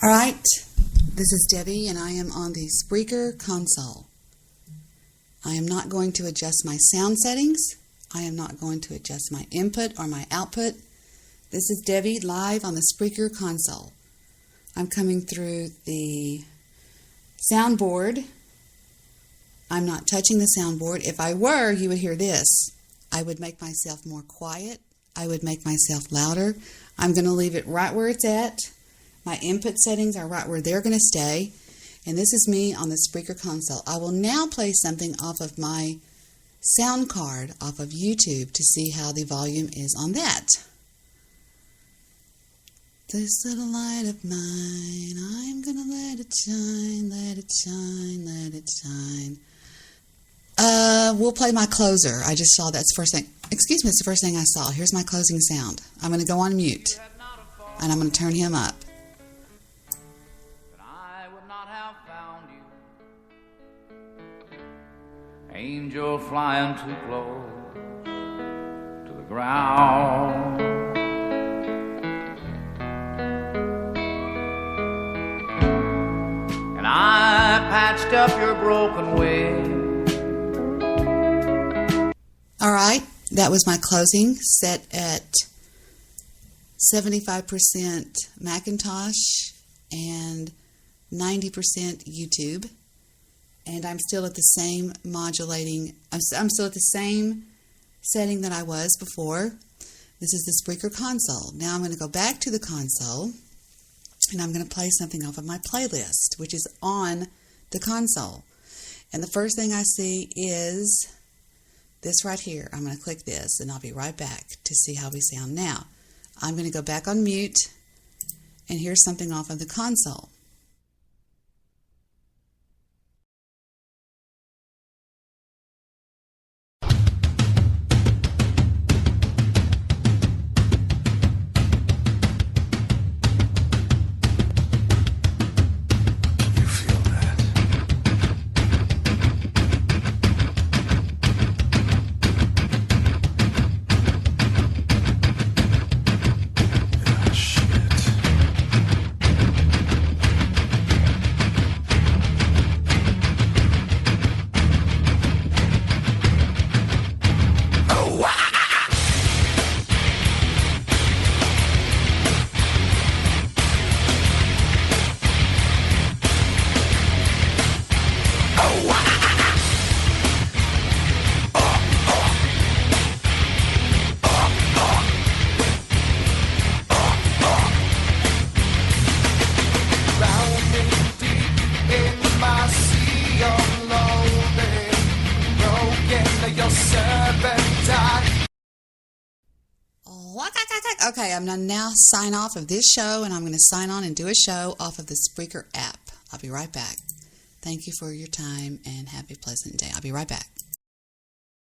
All right, this is Debbie, and I am on the Spreaker console. I am not going to adjust my sound settings. I am not going to adjust my input or my output. This is Debbie live on the Spreaker console. I'm coming through the soundboard. I'm not touching the soundboard. If I were, you would hear this. I would make myself more quiet. I would make myself louder. I'm going to leave it right where it's at. My input settings are right where they're going to stay. And this is me on the Spreaker console. I will now play something off of my sound card off of YouTube to see how the volume is on that. This little light of mine, I'm going to let it shine, let it shine, let it shine. We'll play my closer. I just saw that's the first thing. Excuse me, it's the first thing I saw. Here's my closing sound. I'm going to go on mute, and I'm going to turn him up. I would not have found you, angel flying too close to the ground. And I patched up your broken way. All right, that was my closing set at 75% Macintosh and 90% YouTube. And I'm still at the same modulating, I'm still at the same setting that I was before. This is the Spreaker console. Now I'm going to go back to the console and I'm going to play something off of my playlist, which is on the console. And the first thing I see is this right here. I'm going to click this and I'll be right back to see how we sound now. I'm going to go back on mute and here's something off of the console. Okay, I'm going to now sign off of this show, and I'm going to sign on and do a show off of the Spreaker app. I'll be right back. Thank you for your time, and have a pleasant day. I'll be right back.